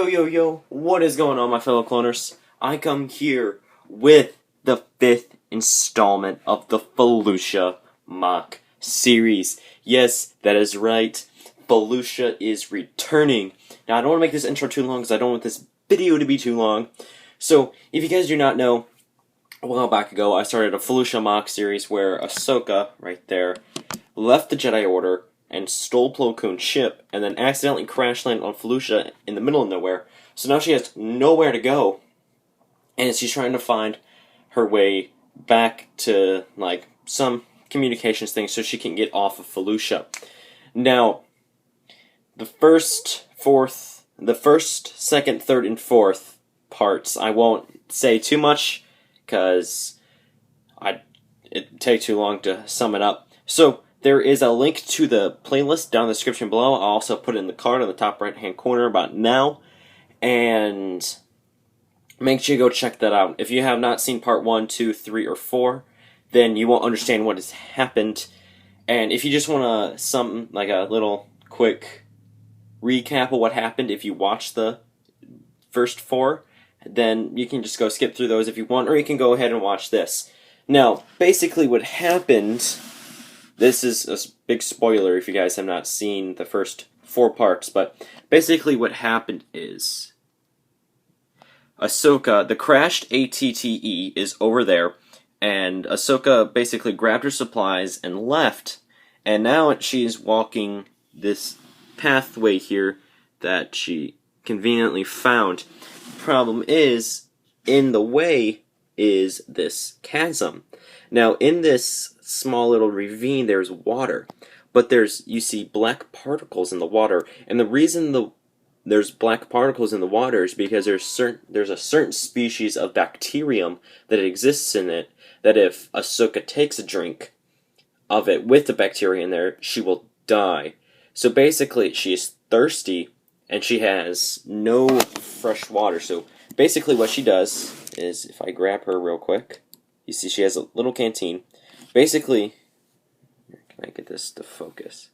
Yo, what is going on, my fellow cloners? I come here with the 5th installment of the Felucia MOC series. Yes, that is right. Felucia is returning. Now, I don't want to make this intro too long because I don't want this video to be too long. So, if you guys do not know, a while back ago, I started a Felucia MOC series where Ahsoka, right there, left the Jedi Order and stole Plo Koon's ship, and then accidentally crash landed on Felucia in the middle of nowhere. So now she has nowhere to go, and she's trying to find her way back to, like, some communications thing so she can get off of Felucia. Now, the first, second, third, and fourth parts, I won't say too much, because it'd take too long to sum it up. So, there is a link to the playlist down in the description below. I'll also put it in the card on the top right-hand corner about now. And make sure you go check that out. If you have not seen part 1, 2, 3, or 4, then you won't understand what has happened. And if you just want like a little quick recap of what happened if you watch the first 4, then you can just go skip through those if you want, or you can go ahead and watch this. Now, basically what happened... This is a big spoiler if you guys have not seen the first 4 parts, but basically what happened is Ahsoka, the crashed ATTE is over there, and Ahsoka basically grabbed her supplies and left, and now she's walking this pathway here that she conveniently found. The problem is, in the way is this chasm. Now, in this small little ravine, there's water, but you see black particles in the water, and the reason there's black particles in the water is because there's a certain species of bacterium that exists in it, that if Ahsoka takes a drink of it with the bacteria in there, she will die. So basically, she is thirsty, and she has no fresh water. So basically what she does is, if I grab her real quick, you see she has a little canteen. Basically, can I get this to focus?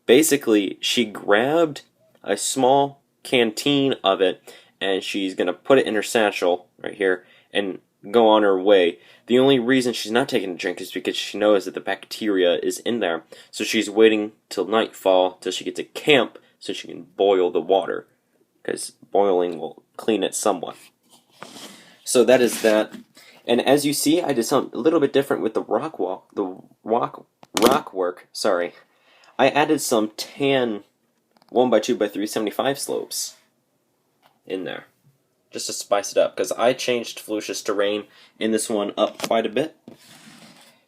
Basically, she grabbed a small canteen of it, and she's going to put it in her satchel right here and go on her way. The only reason she's not taking a drink is because she knows that the bacteria is in there. So she's waiting till nightfall, till she gets to camp, so she can boil the water, because boiling will clean it somewhat. So that is that. And as you see, I did something a little bit different with the rock work. Sorry, I added some tan 1x2x375 slopes in there, just to spice it up, because I changed Felucia's terrain in this one up quite a bit.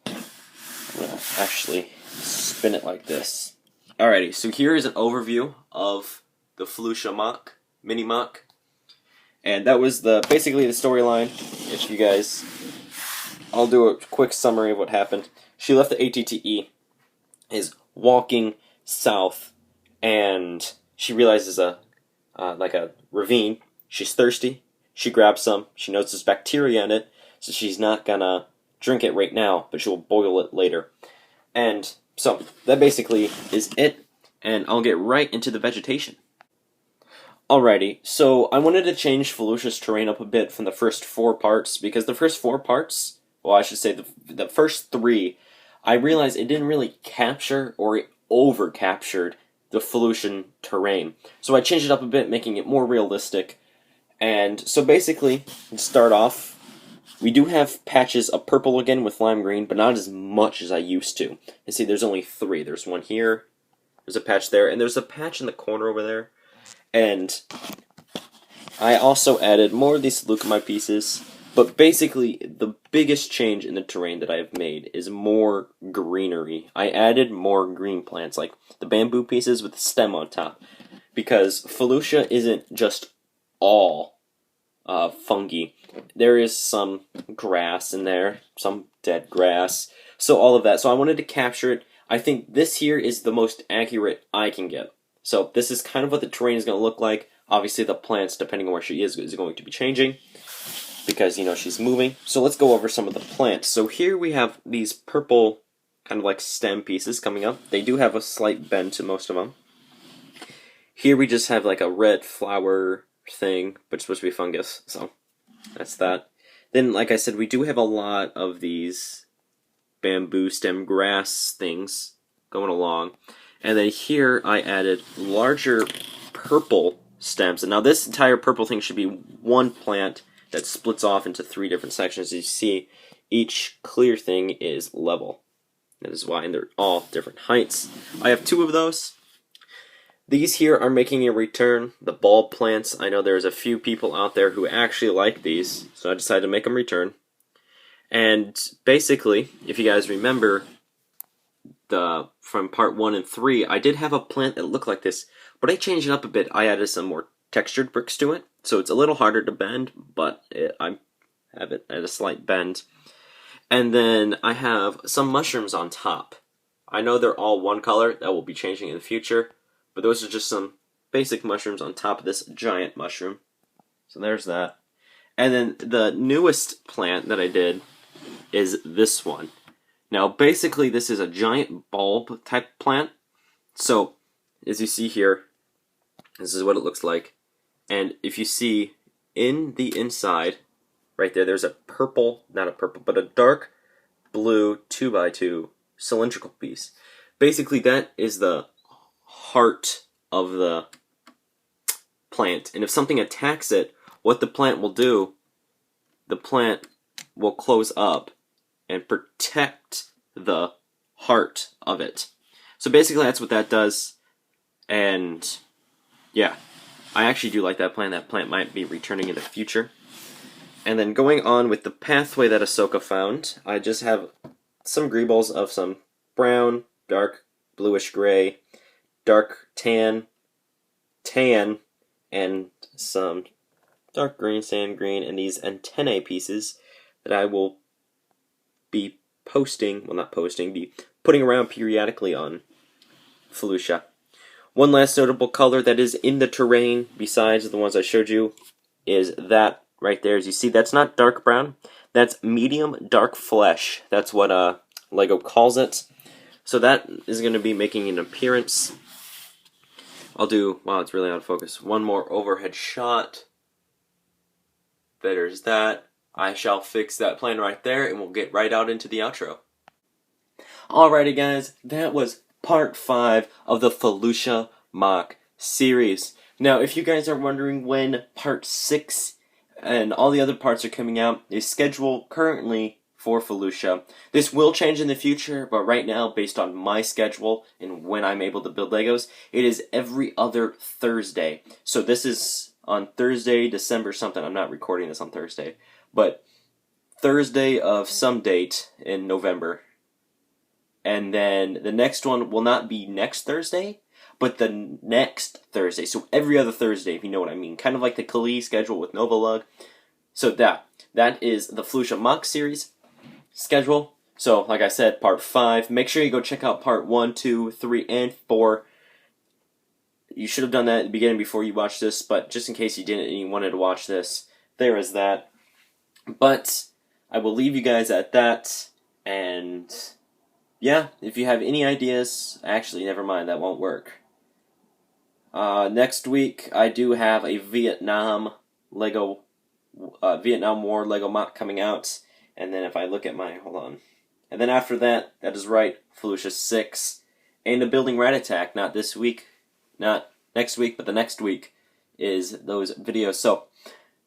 I'm gonna actually spin it like this. Alrighty, so here is an overview of the Felucia MOC, mini MOC. And that was basically the storyline. If you guys, I'll do a quick summary of what happened. She left the ATTE, is walking south, and she realizes like a ravine. She's thirsty. She grabs some. She knows there's bacteria in it, so she's not gonna drink it right now, but she'll boil it later. And so that basically is it. And I'll get right into the vegetation. Alrighty, so I wanted to change Felucia's terrain up a bit from the first 4 parts, because the first 4 parts, well, I should say the first 3, I realized it didn't really capture, or it over-captured, the Felucian terrain. So I changed it up a bit, making it more realistic. And so basically, to start off, we do have patches of purple again with lime green, but not as much as I used to. You see, there's only 3. There's one here, there's a patch there, and there's a patch in the corner over there. And I also added more of these leucomite pieces, but basically the biggest change in the terrain that I have made is more greenery. I added more green plants, like the bamboo pieces with the stem on top, because Felucia isn't just all fungi. There is some grass in there, some dead grass, so all of that. So I wanted to capture it. I think this here is the most accurate I can get. So this is kind of what the terrain is going to look like. Obviously the plants, depending on where she is going to be changing, because, you know, she's moving. So let's go over some of the plants. So here we have these purple kind of like stem pieces coming up. They do have a slight bend to most of them. Here we just have like a red flower thing, but it's supposed to be fungus, so that's that. Then, like I said, we do have a lot of these bamboo stem grass things going along. And then here I added larger purple stems. And now this entire purple thing should be one plant that splits off into 3 different sections. As you see, each clear thing is level. That is why, and they're all different heights. I have 2 of those. These here are making a return, the bulb plants. I know there's a few people out there who actually like these, so I decided to make them return. And basically, if you guys remember from part 1 and 3, I did have a plant that looked like this, but I changed it up a bit. I added some more textured bricks to it, so it's a little harder to bend, but I have it at a slight bend. And then I have some mushrooms on top. I know they're all one color, that will be changing in the future, but those are just some basic mushrooms on top of this giant mushroom. So there's that. And then the newest plant that I did is this one. Now basically this is a giant bulb type plant. So as you see here, this is what it looks like. And if you see in the inside, right there, there's a purple, not a purple, but a dark blue 2x2 cylindrical piece. Basically that is the heart of the plant. And if something attacks it, what the plant will do, the plant will close up and protect the heart of it. So basically that's what that does. And yeah, I actually do like that plant. That plant might be returning in the future. And then going on with the pathway that Ahsoka found, I just have some greebles of some brown, dark, bluish gray, dark tan, and some dark green, sand green, and these antennae pieces that I will be be putting around periodically on Felucia. One last notable color that is in the terrain, besides the ones I showed you, is that right there. As you see, that's not dark brown, that's medium dark flesh. That's what Lego calls it. So that is going to be making an appearance. I'll do, wow, it's really out of focus, one more overhead shot. There's that. I shall fix that plan right there, and we'll get right out into the outro. Alrighty guys, that was part 5 of the Felucia MOC series. Now, if you guys are wondering when part 6 and all the other parts are coming out, the schedule currently for Felucia. This will change in the future, but right now, based on my schedule and when I'm able to build Legos, it is every other Thursday. So this is on Thursday, December something. I'm not recording this on Thursday, but Thursday of some date in November. And then the next one will not be next Thursday, but the next Thursday. So every other Thursday, if you know what I mean. Kind of like the Kali schedule with Novolug. So that is the Felucia MOC series schedule. So, like I said, part 5. Make sure you go check out part 1, 2, 3, and 4. You should have done that at the beginning before you watched this, but just in case you didn't and you wanted to watch this, there is that. But I will leave you guys at that, and yeah, if you have any ideas, actually, never mind, that won't work. Next week, I do have a Vietnam War Lego MOC coming out, and then if I look at my, hold on, and then after that, that is right, Felucia 6, and the Building Rat Attack, not this week, not next week, but the next week, is those videos. So,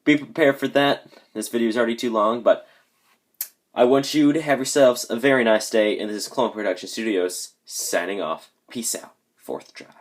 be prepared for that. This video is already too long, but I want you to have yourselves a very nice day, and this is Clone Production Studios, signing off. Peace out. 4th Drive.